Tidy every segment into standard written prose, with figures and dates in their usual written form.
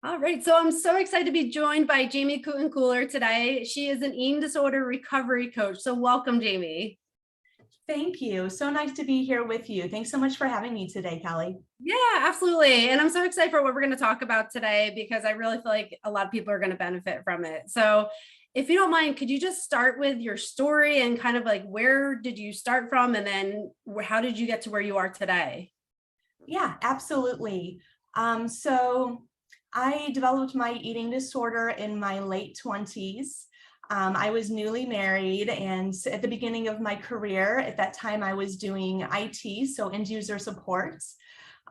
All right, so I'm so excited to be joined by Jamie Kuttenkuler today. She is an eating disorder recovery coach. So welcome, Jamie. Thank you. So nice to be here with you. Thanks so much for having me today, Kelly. Yeah, absolutely. And I'm so excited for what we're going to talk about today because I really feel like a lot of people are going to benefit from it. So if you don't mind, could you just start with your story and kind of like where did you start from and then how did you get to where you are today? Yeah, absolutely. So I developed my eating disorder in my late 20s. I was newly married, and at the beginning of my career, at that time, I was doing IT, so end user support,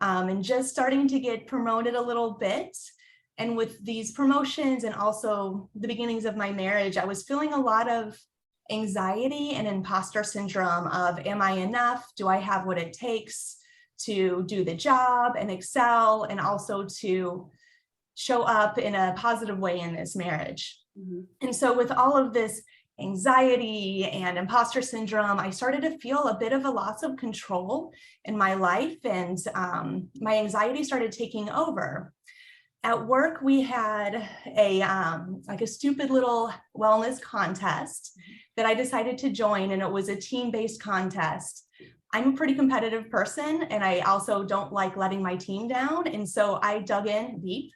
and just starting to get promoted a little bit. And with these promotions and also the beginnings of my marriage, I was feeling a lot of anxiety and imposter syndrome of, am I enough? Do I have what it takes to do the job and excel, and also to show up in a positive way in this marriage? And so with all of this anxiety and imposter syndrome, I started to feel a bit of a loss of control in my life, and my anxiety started taking over. At work, we had a stupid little wellness contest that I decided to join, and it was a team-based contest. I'm a pretty competitive person, and I also don't like letting my team down, and so I dug in deep.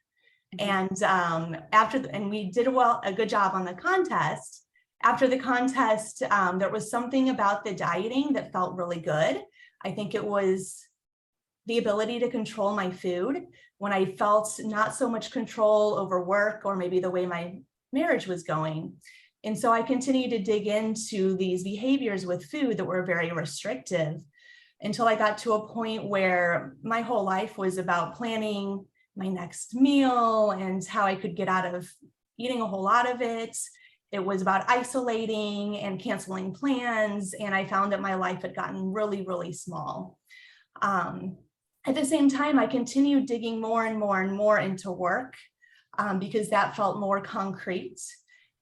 And we did a good job on the contest. After the contest, there was something about the dieting that felt really good. I think it was the ability to control my food when I felt not so much control over work or maybe the way my marriage was going. And so I continued to dig into these behaviors with food that were very restrictive until I got to a point where my whole life was about planning my next meal and how I could get out of eating a whole lot of it. It was about isolating and canceling plans. And I found that my life had gotten really, really small. At the same time, I continued digging more and more and more into work because that felt more concrete.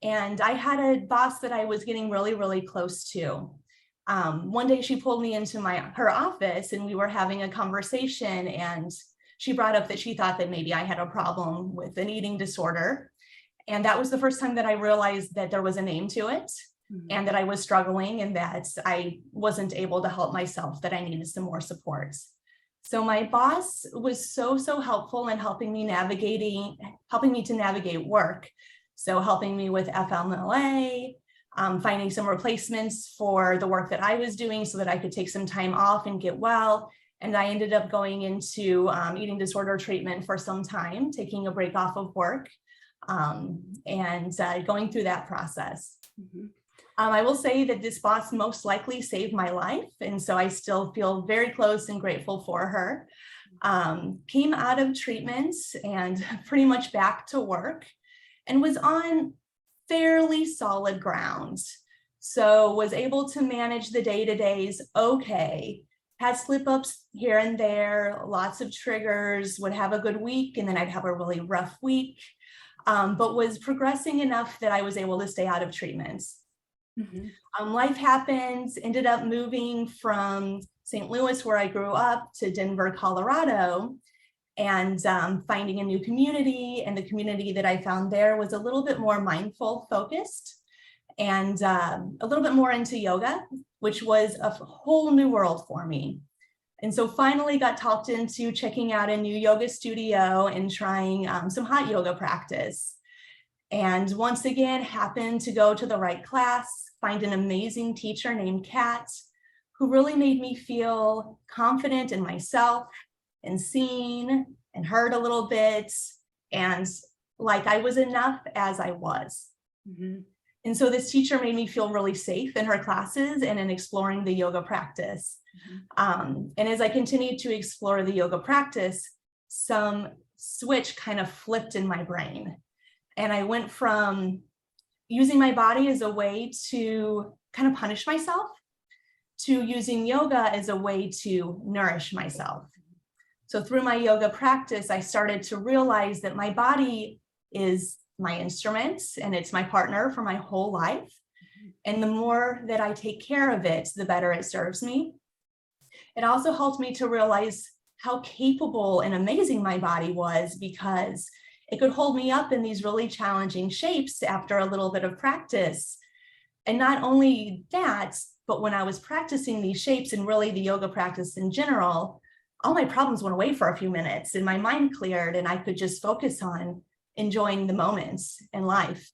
And I had a boss that I was getting really, really close to. One day she pulled me into her office, and we were having a conversation, and she brought up that she thought that maybe I had a problem with an eating disorder. And that was the first time that I realized that there was a name to it, and that I was struggling, and that I wasn't able to help myself, that I needed some more support. So my boss was so helpful in helping me to navigate work. So helping me with FMLA, finding some replacements for the work that I was doing so that I could take some time off and get well. And I ended up going into eating disorder treatment for some time, taking a break off of work, and going through that process. I will say that this boss most likely saved my life, and so I still feel very close and grateful for her. Came out of treatments and pretty much back to work, and was on fairly solid ground. So was able to manage the day-to-days okay. Had slip-ups here and there, lots of triggers, would have a good week, and then I'd have a really rough week, but was progressing enough that I was able to stay out of treatments. Life happened, ended up moving from St. Louis, where I grew up, to Denver, Colorado, and finding a new community. And the community that I found there was a little bit more mindful focused and a little bit more into yoga, which was a whole new world for me. And so finally got talked into checking out a new yoga studio and trying some hot yoga practice. And once again, happened to go to the right class, find an amazing teacher named Kat, who really made me feel confident in myself and seen and heard a little bit, and like I was enough as I was. And so this teacher made me feel really safe in her classes and in exploring the yoga practice. And as I continued to explore the yoga practice, some switch kind of flipped in my brain. And I went from using my body as a way to kind of punish myself to using yoga as a way to nourish myself. So through my yoga practice, I started to realize that my body is my instrument and it's my partner for my whole life. And the more that I take care of it, the better it serves me. It also helped me to realize how capable and amazing my body was, because it could hold me up in these really challenging shapes after a little bit of practice. And not only that, but when I was practicing these shapes and really the yoga practice in general, all my problems went away for a few minutes and my mind cleared and I could just focus on enjoying the moments in life.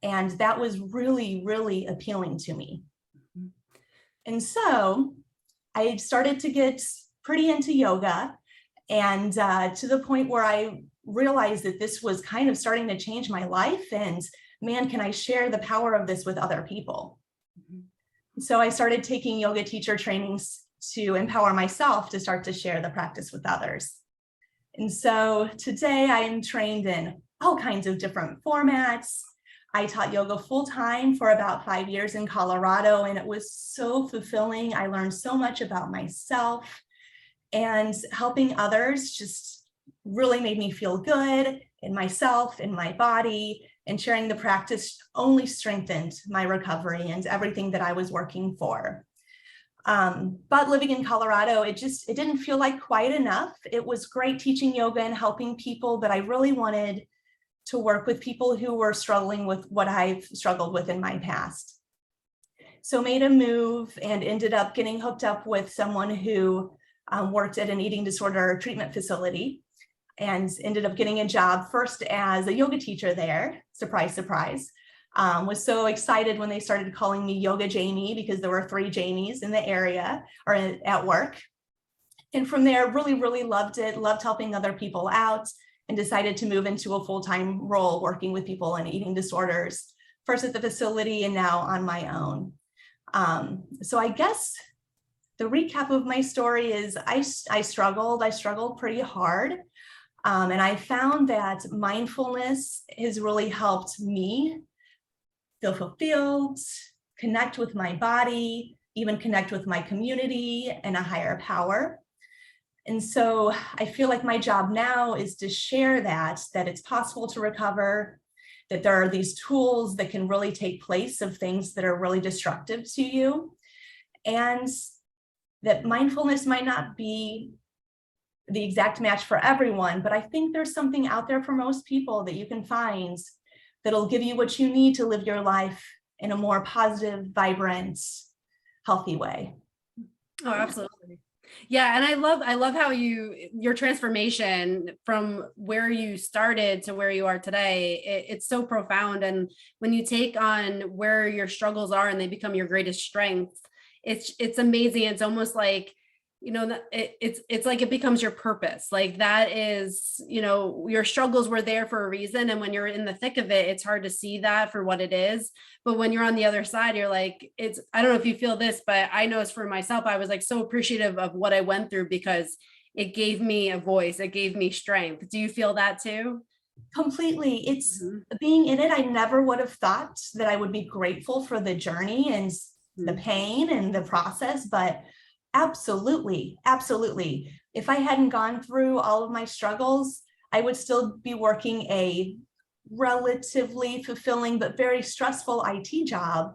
And that was really, really appealing to me. And so I started to get pretty into yoga, and to the point where I realized that this was kind of starting to change my life. And man, can I share the power of this with other people? So I started taking yoga teacher trainings to empower myself to start to share the practice with others. And so today I am trained in all kinds of different formats. I taught yoga full time for about 5 years in Colorado, and it was so fulfilling. I learned so much about myself, and helping others just really made me feel good in myself, in my body, and sharing the practice only strengthened my recovery and everything that I was working for. But living in Colorado, it didn't feel like quite enough. It was great teaching yoga and helping people, but I really wanted to work with people who were struggling with what I've struggled with in my past. So made a move and ended up getting hooked up with someone who worked at an eating disorder treatment facility, and ended up getting a job first as a yoga teacher there. Surprise, surprise. Was so excited when they started calling me Yoga Jamie, because there were 3 Jamies in the area or at work. And from there, really, really loved it, loved helping other people out, and decided to move into a full-time role working with people in eating disorders, first at the facility and now on my own. So I guess the recap of my story is I struggled pretty hard. And I found that mindfulness has really helped me feel fulfilled, connect with my body, even connect with my community and a higher power. And so I feel like my job now is to share that it's possible to recover, that there are these tools that can really take place of things that are really destructive to you, and that mindfulness might not be the exact match for everyone, but I think there's something out there for most people that you can find that'll give you what you need to live your life in a more positive, vibrant, healthy way. Oh, absolutely. Yeah. And I love how your transformation from where you started to where you are today, it's so profound. And when you take on where your struggles are and they become your greatest strength, it's amazing. It's almost like, it's like it becomes your purpose. Like that is, your struggles were there for a reason. And when you're in the thick of it, it's hard to see that for what it is. But when you're on the other side, you're like, I don't know if you feel this, but I know it's for myself. I was like so appreciative of what I went through because it gave me a voice. It gave me strength. Do you feel that too? Completely. It's being in it. I never would have thought that I would be grateful for the journey and the pain and the process, but absolutely, absolutely. If I hadn't gone through all of my struggles, I would still be working a relatively fulfilling but very stressful IT job,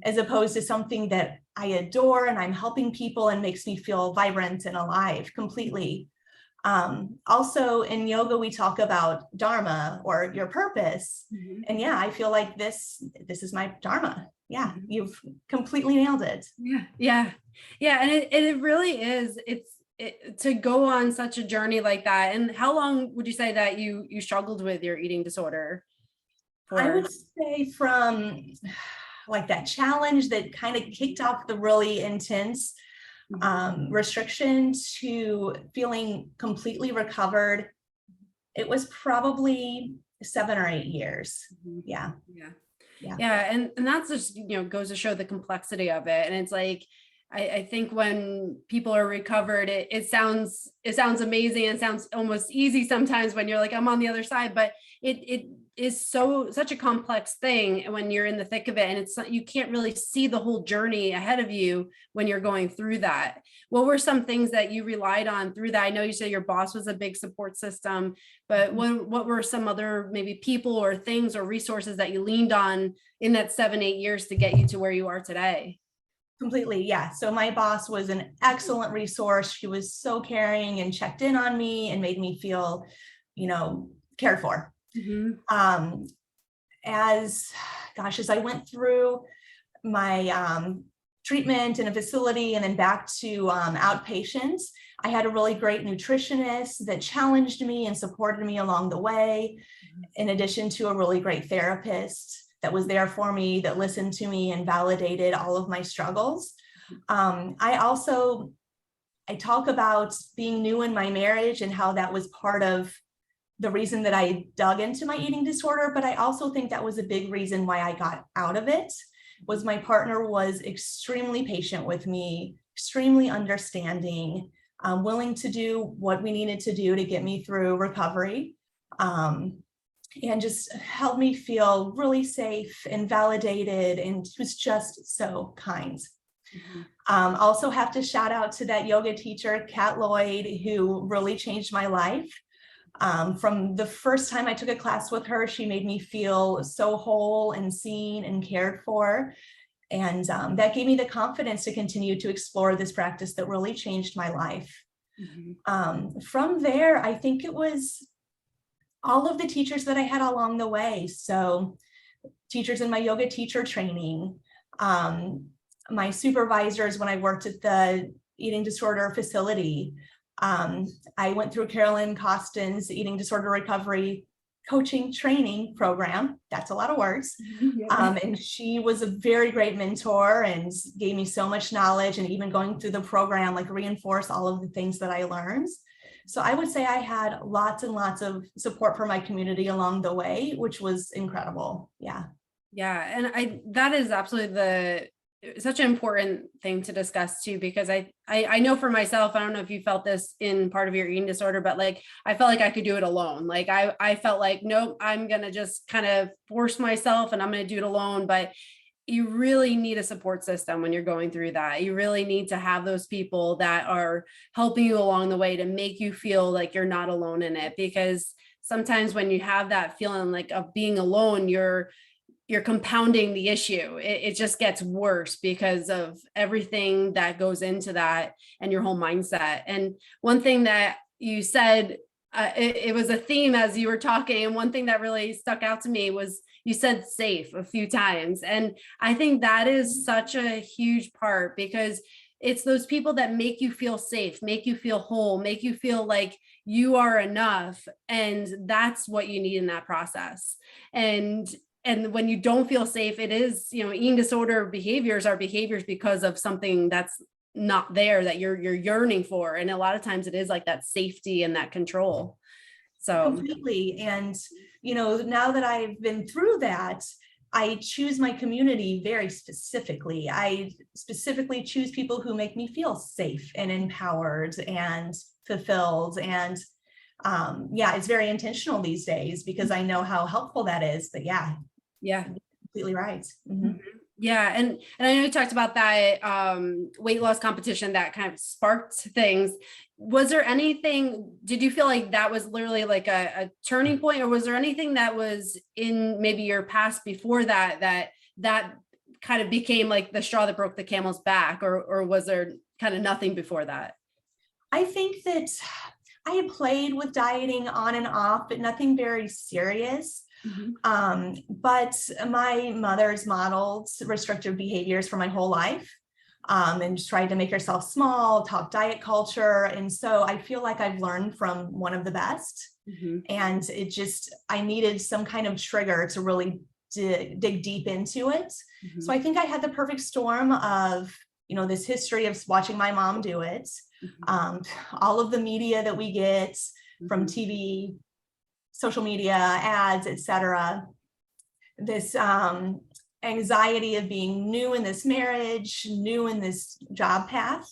as opposed to something that I adore and I'm helping people and makes me feel vibrant and alive completely. Also in yoga, we talk about dharma or your purpose. And yeah, I feel like this is my dharma. Yeah, you've completely nailed it. Yeah. And it really is. To go on such a journey like that. And how long would you say that you struggled with your eating disorder for? I would say from like that challenge that kind of kicked off the really intense restriction to feeling completely recovered. It was probably 7 or 8 years. Yeah. And that's just, goes to show the complexity of it. And it's like, I think when people are recovered, it sounds amazing and sounds almost easy sometimes when you're like, I'm on the other side, but it is such a complex thing when you're in the thick of it. And you can't really see the whole journey ahead of you when you're going through that. What were some things that you relied on through that? I know you said your boss was a big support system, but what were some other maybe people or things or resources that you leaned on in that 7-8 years to get you to where you are today? Completely. Yeah. So my boss was an excellent resource. She was so caring and checked in on me and made me feel, cared for. Mhm. As I went through my treatment in a facility and then back to outpatients, I had a really great nutritionist that challenged me and supported me along the way, in addition to a really great therapist that was there for me, that listened to me and validated all of my struggles. I talk about being new in my marriage and how that was part of the reason that I dug into my eating disorder, but I also think that was a big reason why I got out of it. Was my partner was extremely patient with me, extremely understanding, willing to do what we needed to do to get me through recovery, and just helped me feel really safe and validated, and was just so kind. Also have to shout out to that yoga teacher, Kat Lloyd, who really changed my life. From the first time I took a class with her, she made me feel so whole and seen and cared for. And that gave me the confidence to continue to explore this practice that really changed my life. From there, I think it was all of the teachers that I had along the way. So teachers in my yoga teacher training, my supervisors when I worked at the eating disorder facility. I went through Carolyn Costin's eating disorder recovery coaching training program. That's a lot of words. And she was a very great mentor and gave me so much knowledge, and even going through the program, like reinforce all of the things that I learned. So I would say I had lots and lots of support from my community along the way, which was incredible. Yeah. Yeah. And that is absolutely such an important thing to discuss too, because I know for myself, I don't know if you felt this in part of your eating disorder, but like, I felt like I could do it alone. Like I felt like, nope, I'm going to just kind of force myself and I'm going to do it alone. But you really need a support system when you're going through that. You really need to have those people that are helping you along the way to make you feel like you're not alone in it. Because sometimes when you have that feeling like of being alone, you're compounding the issue. It just gets worse because of everything that goes into that and your whole mindset. And one thing that you said, it was a theme as you were talking. And one thing that really stuck out to me was you said safe a few times. And I think that is such a huge part, because it's those people that make you feel safe, make you feel whole, make you feel like you are enough. And that's what you need in that process. And when you don't feel safe, it is, eating disorder behaviors are behaviors because of something that's not there that you're yearning for. And a lot of times it is like that safety and that control. So completely. And, now that I've been through that, I choose my community very specifically. I specifically choose people who make me feel safe and empowered and fulfilled. And it's very intentional these days because I know how helpful that is. But yeah, completely right. Mm-hmm. Yeah. And I know you talked about that weight loss competition that kind of sparked things. Was there anything, did you feel like that was literally like a turning point, or was there anything that was in maybe your past before that kind of became like the straw that broke the camel's back, or was there kind of nothing before that? I think that I had played with dieting on and off, but nothing very serious. But my mother's modeled restrictive behaviors for my whole life, and just tried to make herself small, talk diet culture. And so I feel like I've learned from one of the best. And I needed some kind of trigger to really dig deep into it. So I think I had the perfect storm of, this history of watching my mom do it, all of the media that we get from TV, social media, ads, etc. This anxiety of being new in this marriage, new in this job path,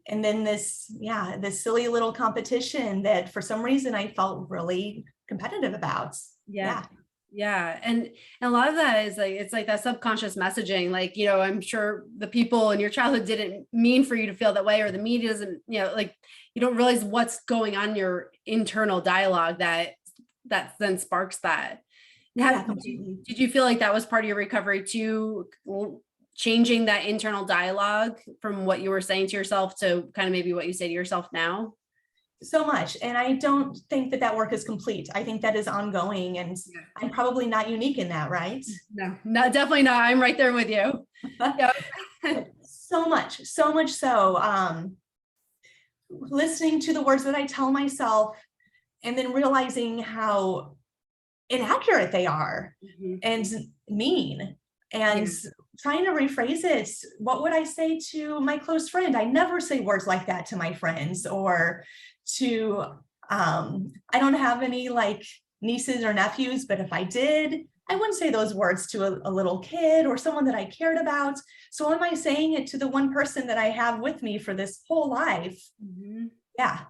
and then this silly little competition that for some reason I felt really competitive about. Yeah. And a lot of that is like, it's like that subconscious messaging, like, I'm sure the people in your childhood didn't mean for you to feel that way, or the media doesn't, like, you don't realize what's going on in your internal dialogue that then sparks that. Did you feel like that was part of your recovery too, changing that internal dialogue from what you were saying to yourself to kind of maybe what you say to yourself now? So much. And I don't think that that work is complete. I think that is ongoing, and I'm probably not unique in that, right? No, definitely not. I'm right there with you. Yeah. So much so. Listening to the words that I tell myself and then realizing how inaccurate they are and mean, and trying to rephrase it. What would I say to my close friend? I never say words like that to my friends, or to I don't have any like nieces or nephews, but if I did, I wouldn't say those words to a little kid or someone that I cared about. So am I saying it to the one person that I have with me for this whole life? Yeah.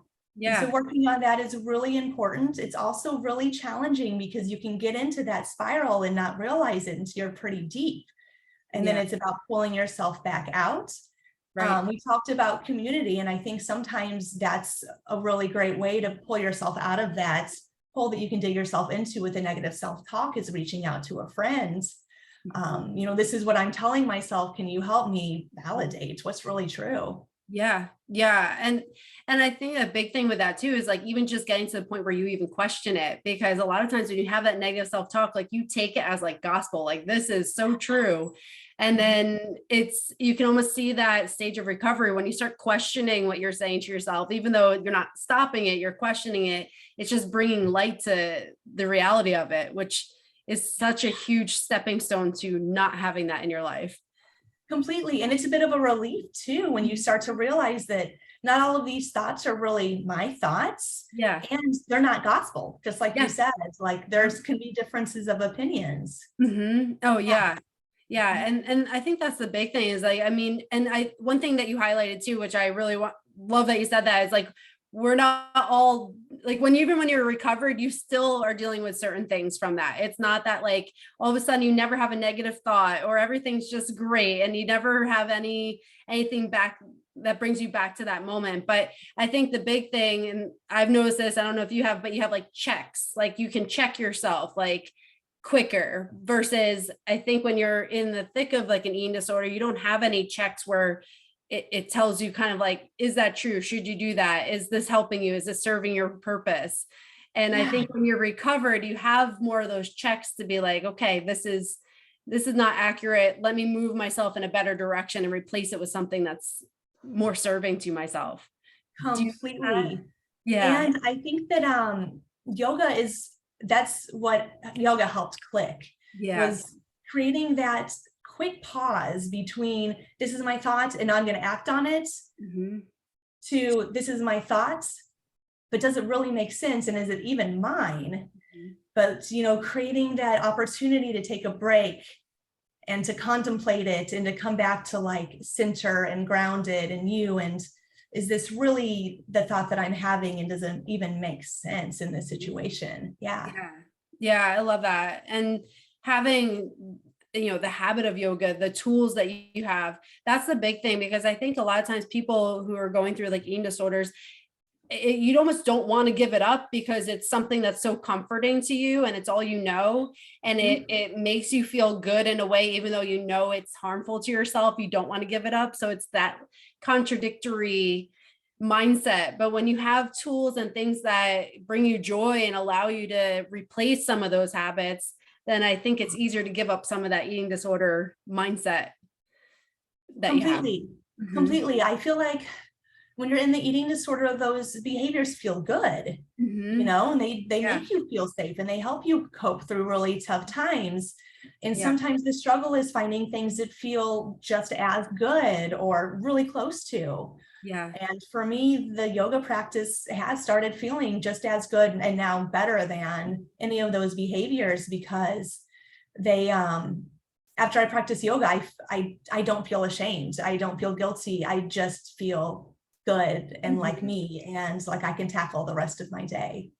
And so working on that is really important. It's also really challenging because you can get into that spiral and not realize it until you're pretty deep. And then it's about pulling yourself back out. Right. We talked about community, and I think sometimes that's a really great way to pull yourself out of that hole that you can dig yourself into with a negative self-talk, is reaching out to a friend. You know, this is what I'm telling myself. Can you help me validate what's really true? Yeah. Yeah. And I think a big thing with that too is like even just getting to the point where you even question it, because a lot of times when you have that negative self-talk, like you take it as like gospel, like this is so true. And then you can almost see that stage of recovery when you start questioning what you're saying to yourself, even though you're not stopping it, you're questioning it. It's just bringing light to the reality of it, which is such a huge stepping stone to not having that in your life. Completely. And it's a bit of a relief too, when you start to realize that not all of these thoughts are really my thoughts. Yeah. And they're not gospel, just like you said. It's like there's can be differences of opinions. Oh, yeah. Yeah. And I think that's the big thing is like, I mean, and one thing that you highlighted too, which I really love that you said that, is like, we're not all like even when you're recovered, you still are dealing with certain things from that. It's not that like all of a sudden you never have a negative thought or everything's just great and you never have anything back that brings you back to that moment. But I think the big thing, and I've noticed this, I don't know if you have, but you have like checks, like you can check yourself like quicker, versus I think when you're in the thick of like an eating disorder, you don't have any checks where it tells you kind of like, is that true? Should you do that? Is this helping you? Is this serving your purpose? And I think when you're recovered, you have more of those checks to be like, okay, this is not accurate. Let me move myself in a better direction and replace it with something that's more serving to myself. Completely. Yeah. And I think that that's what yoga helped click, was creating that quick pause between this is my thought and now I'm going to act on it, to this is my thoughts, but does it really make sense? And is it even mine? But, you know, creating that opportunity to take a break and to contemplate it and to come back to like center and grounded and you, and is this really the thought that I'm having, and does it even make sense in this situation? Yeah, I love that. And having, you know, the habit of yoga, the tools that you have, that's the big thing, because I think a lot of times people who are going through like eating disorders, you almost don't want to give it up because it's something that's so comforting to you and it's all you know, and it makes you feel good in a way, even though you know it's harmful to yourself, you don't want to give it up. So it's that contradictory mindset. But when you have tools and things that bring you joy and allow you to replace some of those habits, then I think it's easier to give up some of that eating disorder mindset that completely, you have. completely. I feel like when you're in the eating disorder, those behaviors feel good, you know, and they make you feel safe and they help you cope through really tough times. And sometimes the struggle is finding things that feel just as good or really close to. And for me, the yoga practice has started feeling just as good and now better than any of those behaviors, because they, after I practice yoga, I don't feel ashamed. I don't feel guilty. I just feel good and like me, and like I can tackle the rest of my day.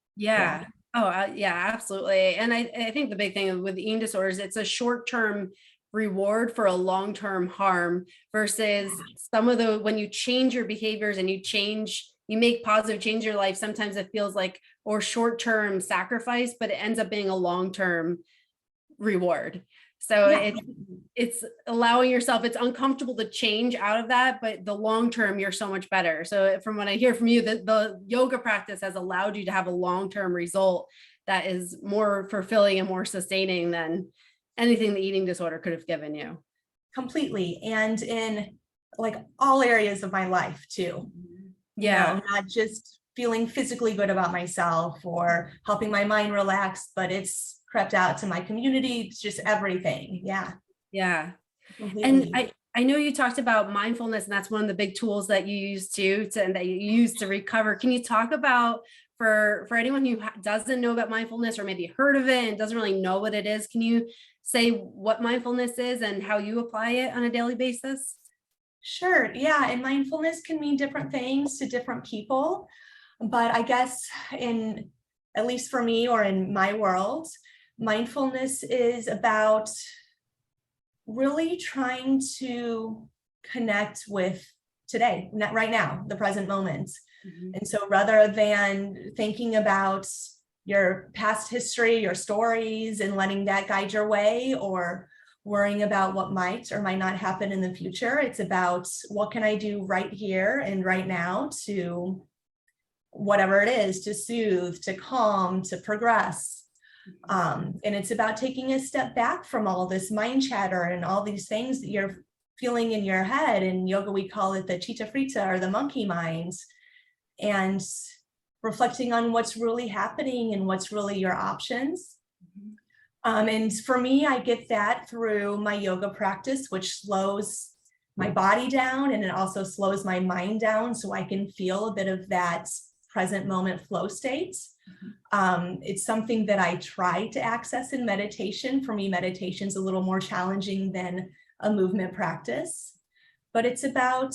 Oh, yeah, absolutely. And I think the big thing with eating disorders, it's a short-term reward for a long-term harm, versus some of the, when you change your behaviors and you make positive change in your life, sometimes it feels like, or short-term sacrifice, but it ends up being a long-term reward. So Yeah. it's allowing yourself, it's uncomfortable to change out of that, but the long term, you're so much better. So from what I hear from you, the yoga practice has allowed you to have a long-term result that is more fulfilling and more sustaining than anything the eating disorder could have given you. Completely. And in like all areas of my life too. Yeah. Not just feeling physically good about myself or helping my mind relax, but it's crept out to my community. It's just everything. Yeah. Yeah. And Completely. I know you talked about mindfulness, and that's one of the big tools that you use and that you use to recover. Can you talk about for anyone who doesn't know about mindfulness or maybe heard of it and doesn't really know what it is? Can you say what mindfulness is and how you apply it on a daily basis? Sure. Yeah. And mindfulness can mean different things to different people. But I guess at least for me or in my world, mindfulness is about really trying to connect with today, right now, the present moment. Mm-hmm. And so rather than thinking about your past history, your stories, and letting that guide your way, or worrying about what might or might not happen in the future, it's about what can I do right here and right now to whatever it is, to soothe, to calm, to progress. And it's about taking a step back from all this mind chatter and all these things that you're feeling in your head. In yoga, we call it the chitta frita or the monkey mind, and reflecting on what's really happening and what's really your options. And for me, I get that through my yoga practice, which slows my body down, and it also slows my mind down so I can feel a bit of that present moment flow state. It's something that I try to access in meditation. For me, meditation's a little more challenging than a movement practice, but it's about,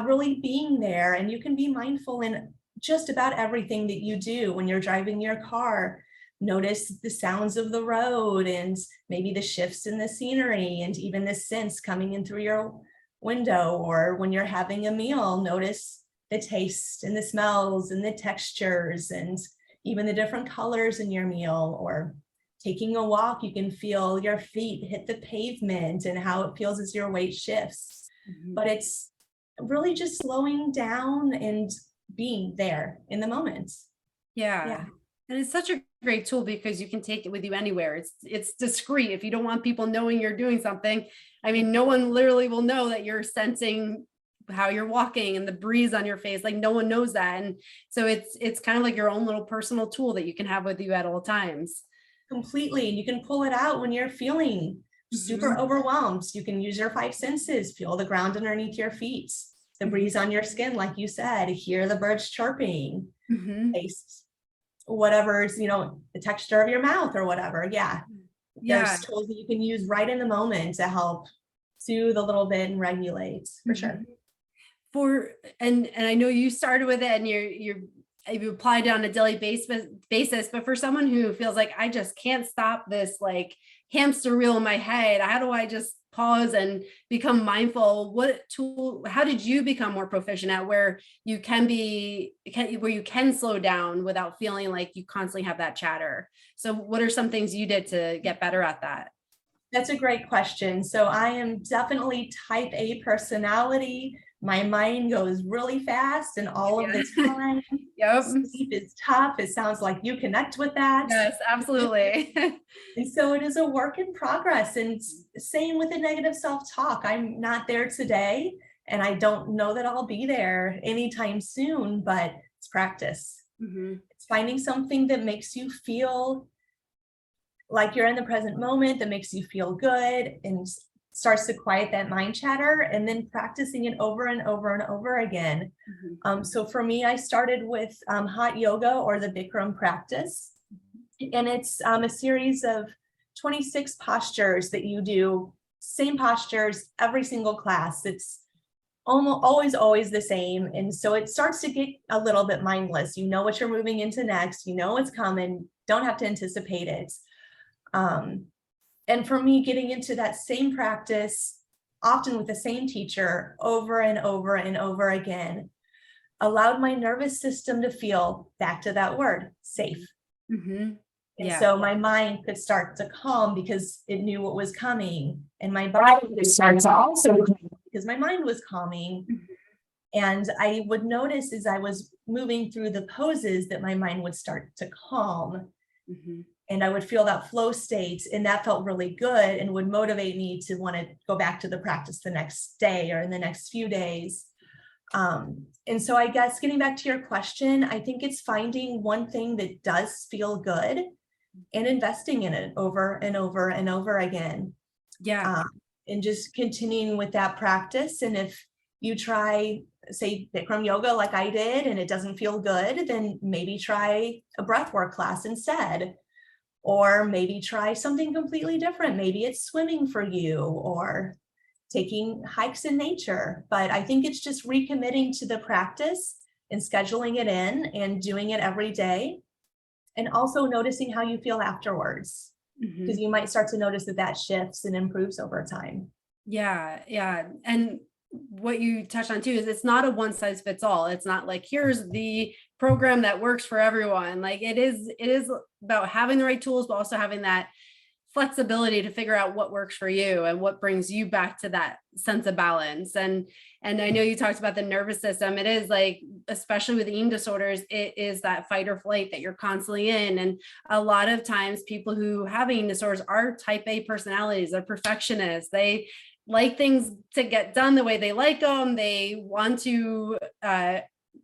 really being there. And you can be mindful in just about everything that you do. When you're driving your car, notice the sounds of the road and maybe the shifts in the scenery and even the scents coming in through your window. Or when you're having a meal, notice the taste and the smells and the textures and even the different colors in your meal. Or taking a walk, you can feel your feet hit the pavement and how it feels as your weight shifts. But it's really just slowing down and being there in the moment. Yeah. And it's such a great tool because you can take it with you anywhere. It's discreet. If you don't want people knowing you're doing something, I mean, no one literally will know that you're sensing how you're walking and the breeze on your face. Like no one knows that. And so it's kind of like your own little personal tool that you can have with you at all times. Completely. And you can pull it out when you're feeling super overwhelmed. You can use your five senses, feel the ground underneath your feet, the breeze on your skin, like you said, hear the birds chirping, taste whatever's, the texture of your mouth or whatever. There's tools that you can use right in the moment to help soothe a little bit and regulate, for sure. And I know you started with it and you applied it on a daily basis, but for someone who feels like I just can't stop this like hamster wheel in my head, how do I just pause and become mindful? How did you become more proficient at where you can slow down without feeling like you constantly have that chatter? So what are some things you did to get better at that? That's a great question. So I am definitely type A personality. My mind goes really fast and all of the time. Sleep is tough. It sounds like you connect with that. Yes, absolutely. And so it is a work in progress. And same with the negative self-talk. I'm not there today, and I don't know that I'll be there anytime soon, but it's practice. It's finding something that makes you feel like you're in the present moment, that makes you feel good and starts to quiet that mind chatter, and then practicing it over and over and over again. So for me, I started with hot yoga, or the Bikram practice. And it's a series of 26 postures that you do, same postures every single class. It's always the same. And so it starts to get a little bit mindless. You know what you're moving into next, you know what's coming, don't have to anticipate it. And for me, getting into that same practice, often with the same teacher over and over and over again, allowed my nervous system to feel, back to that word, safe. And Yeah. so my mind could start to calm because it knew what was coming. And my body would start to also calm because my mind was calming. And I would notice as I was moving through the poses that my mind would start to calm. Mhm. And I would feel that flow state, and that felt really good and would motivate me to want to go back to the practice the next day or in the next few days. And so I guess getting back to your question, I think it's finding one thing that does feel good and investing in it over and over and over again. Yeah. And just continuing with that practice. And if you try, say, Bikram yoga like I did, and it doesn't feel good, then maybe try a breathwork class instead. Or maybe try something completely different. Maybe it's swimming for you or taking hikes in nature. But I think it's just recommitting to the practice and scheduling it in and doing it every day. And also noticing how you feel afterwards, because you might start to notice that that shifts and improves over time. Yeah. Yeah. And what you touched on too is it's not a one size fits all. It's not like here's the program that works for everyone. Like it is about having the right tools, but also having that flexibility to figure out what works for you and what brings you back to that sense of balance. And I know you talked about the nervous system. It is like, especially with eating disorders, it is that fight or flight that you're constantly in. And a lot of times people who have eating disorders are type A personalities, they're perfectionists. They like things to get done the way they like them. They want to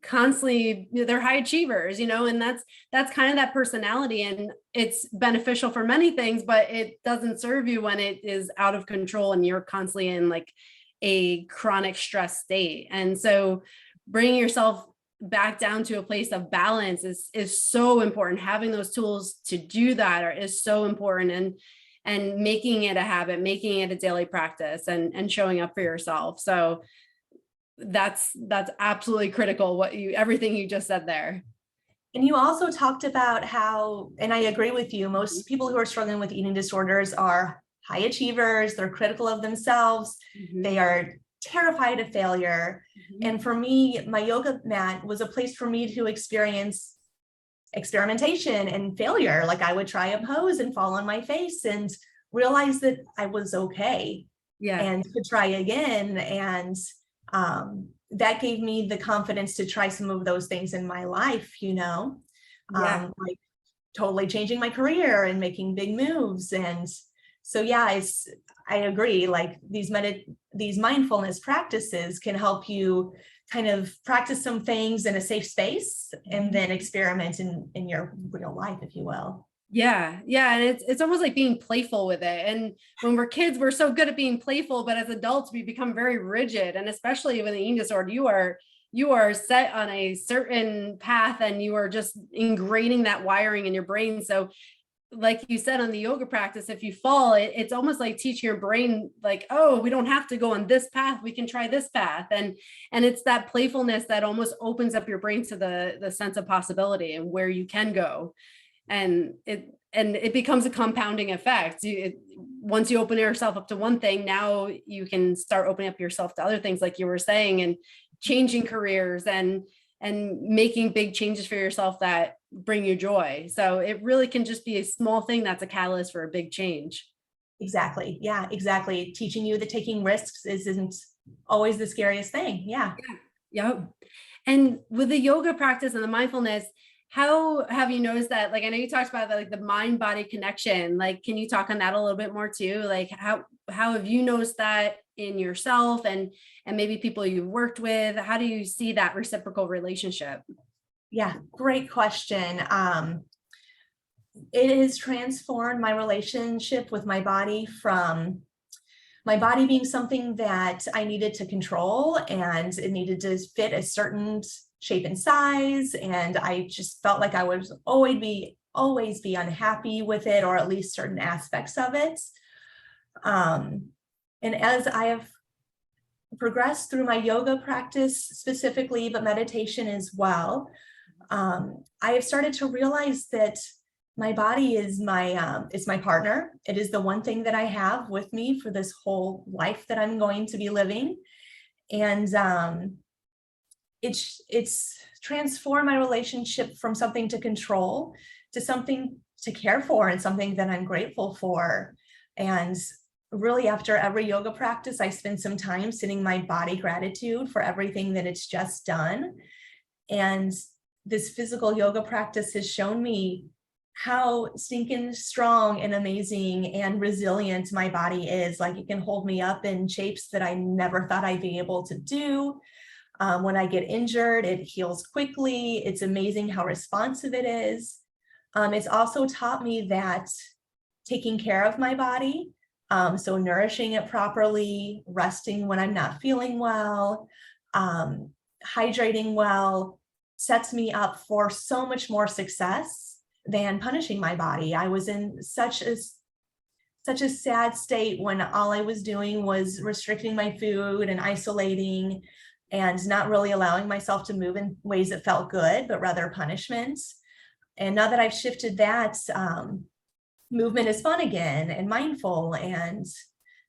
constantly, they're high achievers, and that's kind of that personality, and it's beneficial for many things, but it doesn't serve you when it is out of control and you're constantly in like a chronic stress state. And so bringing yourself back down to a place of balance is so important. Having those tools to do that is so important, and making it a habit, making it a daily practice, and showing up for yourself. So that's absolutely critical, everything you just said there. And you also talked about how, and I agree with you, most people who are struggling with eating disorders are high achievers, they're critical of themselves, they are terrified of failure. And for me, my yoga mat was a place for me to experience experimentation and failure. Like I would try a pose and fall on my face and realize that I was okay. Yeah. And to try again. And that gave me the confidence to try some of those things in my life, Yeah. like totally changing my career and making big moves. And so, yeah, I agree. Like these mindfulness practices can help you kind of practice some things in a safe space and then experiment in your real life, if you will. Yeah. Yeah. And it's almost like being playful with it. And when we're kids, we're so good at being playful, but as adults, we become very rigid. And especially with an eating disorder, you are set on a certain path and you are just ingraining that wiring in your brain. So like you said, on the yoga practice, if you fall, it's almost like teaching your brain like, oh, we don't have to go on this path. We can try this path. And it's that playfulness that almost opens up your brain to the sense of possibility and where you can go. And it becomes a compounding effect. Once you open yourself up to one thing, now you can start opening up yourself to other things, like you were saying, and changing careers and making big changes for yourself that bring you joy. So it really can just be a small thing that's a catalyst for a big change. Exactly. Yeah, exactly. Teaching you that taking risks isn't always the scariest thing. Yeah. Yep. And with the yoga practice and the mindfulness, how have you noticed that? Like, I know you talked about like the mind body connection. Like, can you talk on that a little bit more too? Like how have you noticed that in yourself and maybe people you've worked with? How do you see that reciprocal relationship? Yeah, great question. It has transformed my relationship with my body from my body being something that I needed to control and it needed to fit a certain shape and size. And I just felt like I would always be unhappy with it, or at least certain aspects of it. And as I have progressed through my yoga practice specifically, but meditation as well, I have started to realize that my body is it's my partner. It is the one thing that I have with me for this whole life that I'm going to be living. And it's transformed my relationship from something to control to something to care for and something that I'm grateful for. And really, after every yoga practice, I spend some time sending my body gratitude for everything that it's just done. And this physical yoga practice has shown me how stinking strong and amazing and resilient my body is. Like, it can hold me up in shapes that I never thought I'd be able to do. When I get injured, it heals quickly. It's amazing how responsive it is. It's also taught me that taking care of my body, so nourishing it properly, resting when I'm not feeling well, hydrating well, sets me up for so much more success than punishing my body. I was in such a sad state when all I was doing was restricting my food and isolating and not really allowing myself to move in ways that felt good, but rather punishments. And now that I've shifted that, movement is fun again and mindful. And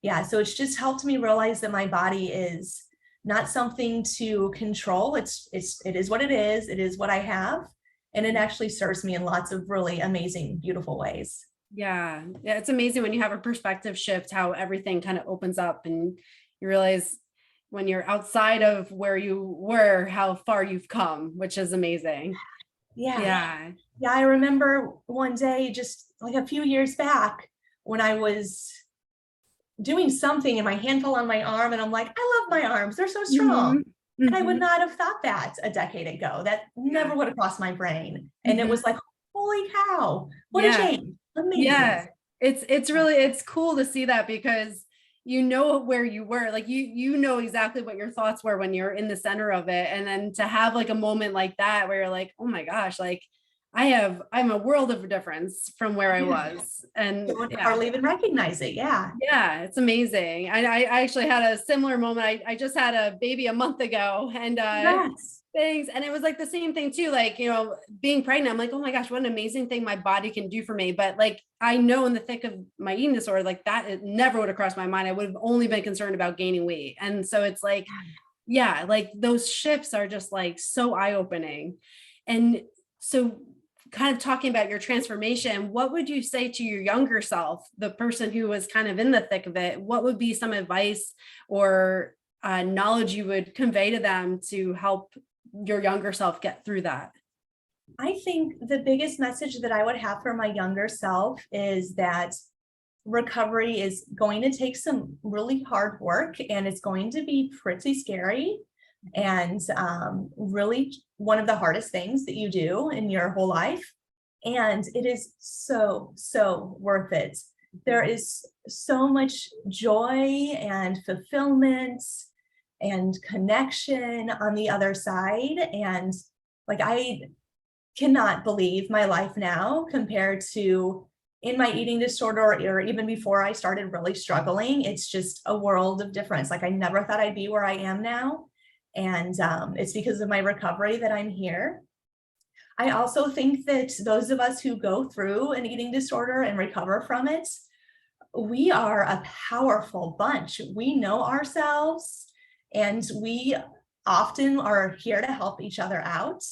yeah, so it's just helped me realize that my body is not something to control. It is what it is. It is what I have. And it actually serves me in lots of really amazing, beautiful ways. Yeah. Yeah. It's amazing when you have a perspective shift, how everything kind of opens up and you realize when you're outside of where you were, how far you've come, which is amazing. Yeah. Yeah. Yeah. I remember one day, just like a few years back, when I was doing something and my hand fell on my arm, and I'm like, I love my arms. They're so strong. Mm-hmm. And I would not have thought that a decade ago. That never would have crossed my brain. And it was like, holy cow, what a change. Amazing. Yeah. It's cool to see that, because you know where you were, like you know exactly what your thoughts were when you're in the center of it. And then to have like a moment like that where you're like, oh my gosh, like I'm a world of difference from where I was. And you would hardly even recognize it. Yeah. Yeah, it's amazing. I actually had a similar moment. I just had a baby a month ago, and things, and it was like the same thing too. Like, being pregnant, I'm like, oh my gosh, what an amazing thing my body can do for me. But like, I know in the thick of my eating disorder, like that, it never would have crossed my mind. I would have only been concerned about gaining weight. And so it's like, yeah, like those shifts are just like so eye-opening. And so, kind of talking about your transformation, what would you say to your younger self, the person who was kind of in the thick of it? What would be some advice or knowledge you would convey to them to help your younger self get through that? I think the biggest message that I would have for my younger self is that recovery is going to take some really hard work, and it's going to be pretty scary, and really one of the hardest things that you do in your whole life. And it is so, so worth it. There is so much joy and fulfillment and connection on the other side. And like, I cannot believe my life now compared to in my eating disorder, or even before I started really struggling. It's just a world of difference. Like, I never thought I'd be where I am now. And it's because of my recovery that I'm here. I also think that those of us who go through an eating disorder and recover from it, we are a powerful bunch. We know ourselves, and we often are here to help each other out.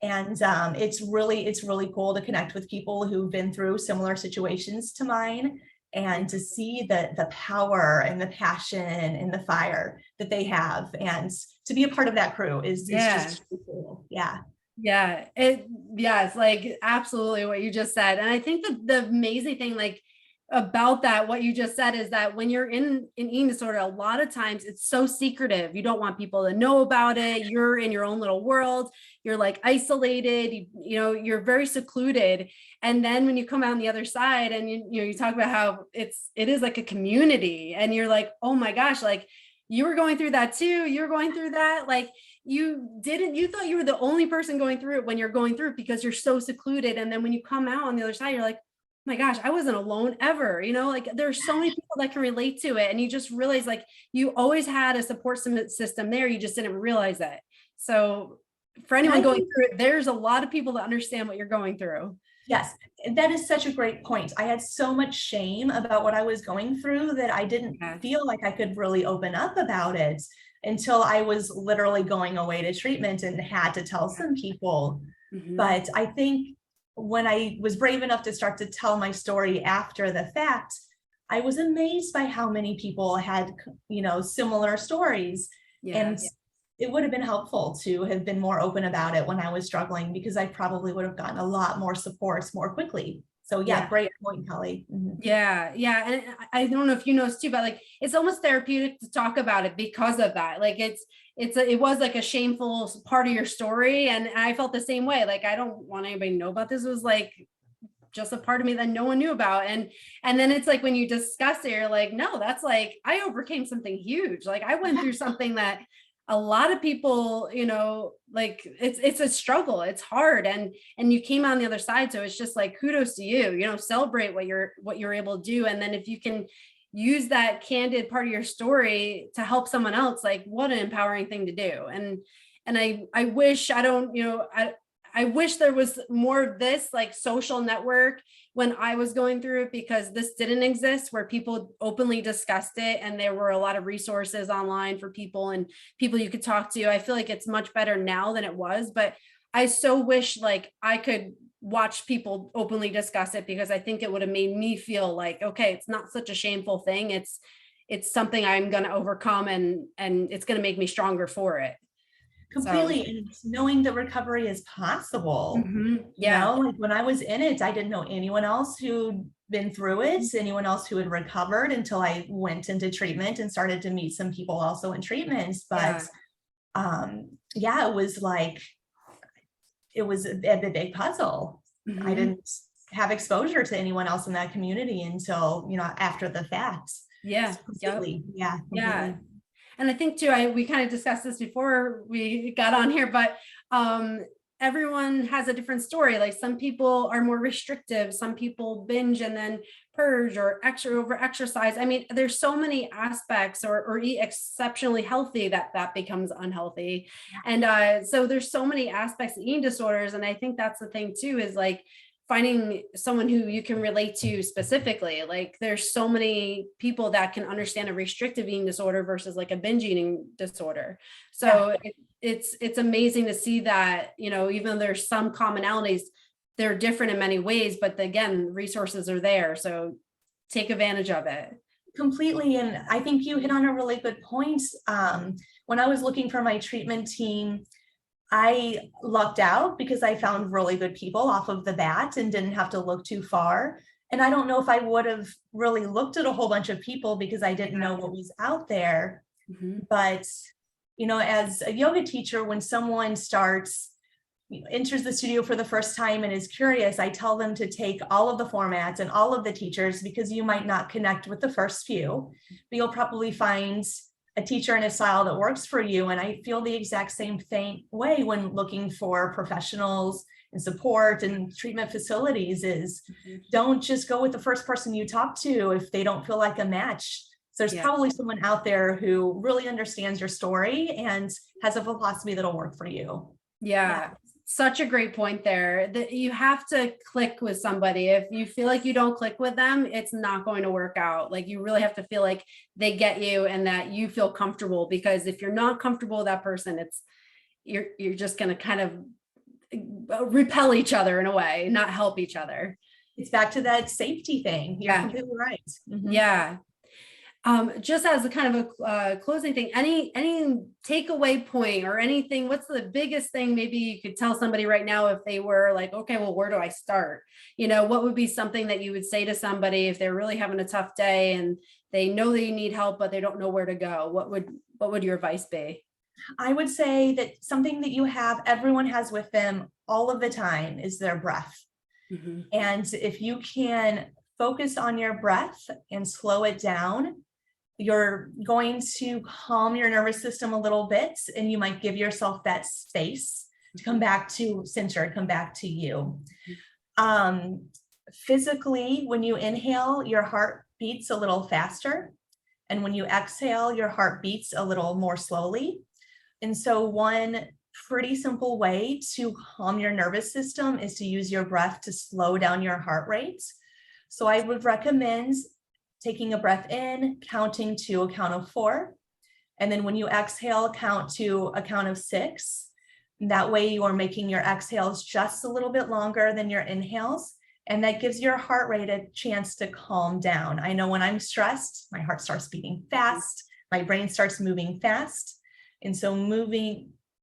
And it's really cool to connect with people who've been through similar situations to mine, and to see the power and the passion and the fire that they have, and to be a part of that crew is just really cool. Yeah, it's like absolutely what you just said. And I think the amazing thing, like, about that, what you just said, is that when you're in an eating disorder, a lot of times it's so secretive. You don't want people to know about it. You're in your own little world. You're like isolated, you're very secluded. And then when you come out on the other side and you talk about how it is like a community, and you're like, oh my gosh, like you were going through that too. You're going through that. Like, you thought you were the only person going through it when you're going through it, because you're so secluded. And then when you come out on the other side, you're like, oh my gosh, I wasn't alone ever. Like, there's so many people that can relate to it. And you just realize, like, you always had a support system there. You just didn't realize it. So for anyone going through it, there's a lot of people that understand what you're going through. Yes, that is such a great point. I had so much shame about what I was going through that I didn't feel like I could really open up about it until I was literally going away to treatment and had to tell some people. But I think when I was brave enough to start to tell my story after the fact, I was amazed by how many people had, similar stories. And Yeah. it would have been helpful to have been more open about it when I was struggling, because I probably would have gotten a lot more supports more quickly. So yeah, Yeah. great point, Kelly. Mhm. Yeah, yeah. And I don't know if you noticed too, but like it's almost therapeutic to talk about it because of that. Like it was like a shameful part of your story. And I felt the same way. Like I don't want anybody to know about this. It was like just a part of me that no one knew about. And then it's like when you discuss it, you're like, no, that's like I overcame something huge. Like I went through something that a lot of people, like it's a struggle. It's hard. And you came on the other side. So it's just like kudos to you, celebrate what you're able to do. And then if you can use that candid part of your story to help someone else, like what an empowering thing to do. And I wish I wish there was more of this like social network when I was going through it, because this didn't exist where people openly discussed it and there were a lot of resources online for people and people you could talk to. I feel like it's much better now than it was, but I so wish like I could watch people openly discuss it, because I think it would have made me feel like, okay, it's not such a shameful thing. It's something I'm going to overcome, and it's going to make me stronger for it. So, Completely. And knowing that recovery is possible. yeah. Like when I was in it, I didn't know anyone else who'd been through it, anyone else who had recovered, until I went into treatment and started to meet some people also in treatments. But yeah, it was like, it was a big puzzle. I didn't have exposure to anyone else in that community until, after the fact. Yeah. Completely. Yeah. Yeah. Completely. And I think too, we kind of discussed this before we got on here, but everyone has a different story. Like some people are more restrictive, some people binge and then purge or over exercise. I mean, there's so many aspects, or eat exceptionally healthy that becomes unhealthy. And so there's so many aspects of eating disorders. And I think that's the thing too, is like finding someone who you can relate to specifically. Like there's so many people that can understand a restrictive eating disorder versus like a binge eating disorder. So it's amazing to see that, even though there's some commonalities, they're different in many ways, but again, resources are there. So take advantage of it. Completely. And I think you hit on a really good point. When I was looking for my treatment team, I lucked out because I found really good people off of the bat and didn't have to look too far. And I don't know if I would have really looked at a whole bunch of people because I didn't know what was out there. But, as a yoga teacher, when someone enters the studio for the first time and is curious, I tell them to take all of the formats and all of the teachers, because you might not connect with the first few, but you'll probably find a teacher and a style that works for you. And I feel the exact same way when looking for professionals and support and treatment facilities is don't just go with the first person you talk to if they don't feel like a match. So there's probably someone out there who really understands your story and has a philosophy that'll work for you. Yeah. Such a great point there, that you have to click with somebody. If you feel like you don't click with them, it's not going to work out. Like you really have to feel like they get you and that you feel comfortable, because if you're not comfortable with that person, you're just going to kind of repel each other in a way, not help each other. It's back to that safety thing. You're completely right. Yeah. Just as a kind of a closing thing, any takeaway point or anything, what's the biggest thing maybe you could tell somebody right now if they were like, okay, well, where do I start? What would be something that you would say to somebody if they're really having a tough day and they know they need help, but they don't know where to go? What would your advice be? I would say that something that everyone has with them all of the time is their breath. And if you can focus on your breath and slow it down, you're going to calm your nervous system a little bit, and you might give yourself that space to come back to center, come back to you. Physically, when you inhale, your heart beats a little faster. And when you exhale, your heart beats a little more slowly. And so one pretty simple way to calm your nervous system is to use your breath to slow down your heart rate. So I would recommend taking a breath in, counting to a count of 4. And then when you exhale, count to a count of 6. That way you are making your exhales just a little bit longer than your inhales. And that gives your heart rate a chance to calm down. I know when I'm stressed, my heart starts beating fast, my brain starts moving fast. And so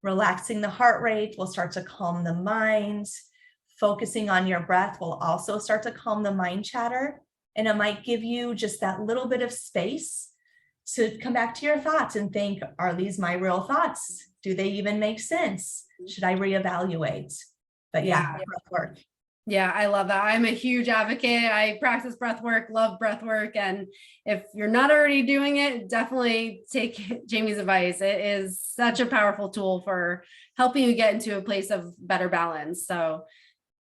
relaxing the heart rate will start to calm the mind. Focusing on your breath will also start to calm the mind chatter. And it might give you just that little bit of space to come back to your thoughts and think, are these my real thoughts? Do they even make sense? Should I reevaluate? But yeah, breath work. Yeah, I love that. I'm a huge advocate. I practice breath work, love breath work. And if you're not already doing it, definitely take Jamie's advice. It is such a powerful tool for helping you get into a place of better balance. So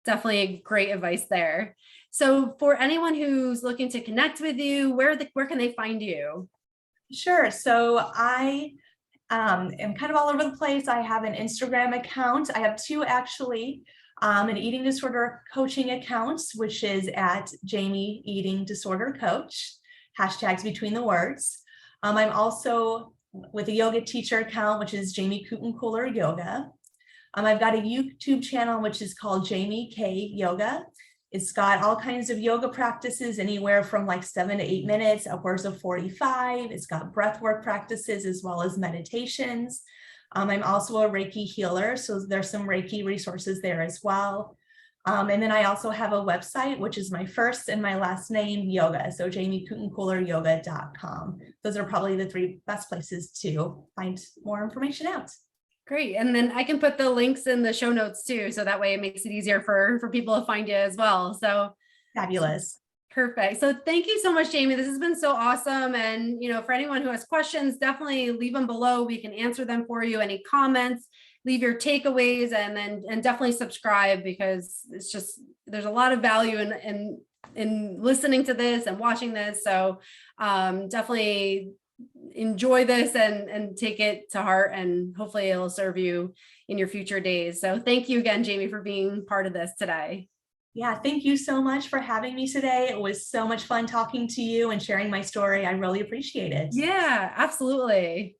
definitely great advice there. So for anyone who's looking to connect with you, where can they find you? Sure. So I am kind of all over the place. I have an Instagram account. I have two actually. An eating disorder coaching account, which is at Jamie Eating Disorder Coach, hashtags between the words. I'm also with a yoga teacher account, which is Jamie Kuttenkuler Yoga. I've got a YouTube channel, which is called Jamie K Yoga. It's got all kinds of yoga practices, anywhere from like 7 to 8 minutes, upwards of 45. It's got breathwork practices as well as meditations. I'm also a Reiki healer, so there's some Reiki resources there as well. And then I also have a website, which is my first and my last name, yoga. So jamiekuttenkuleryoga.com. Those are probably the 3 best places to find more information out. Great. And then I can put the links in the show notes too. So that way it makes it easier for people to find you as well. So fabulous. Perfect. So thank you so much, Jamie. This has been so awesome. And, for anyone who has questions, definitely leave them below. We can answer them for you. Any comments, leave your takeaways, and definitely subscribe, because it's just, there's a lot of value in listening to this and watching this. So definitely enjoy this and take it to heart, and hopefully it'll serve you in your future days. So thank you again, Jamie, for being part of this today. Yeah, thank you so much for having me today. It was so much fun talking to you and sharing my story. I really appreciate it. Yeah, absolutely.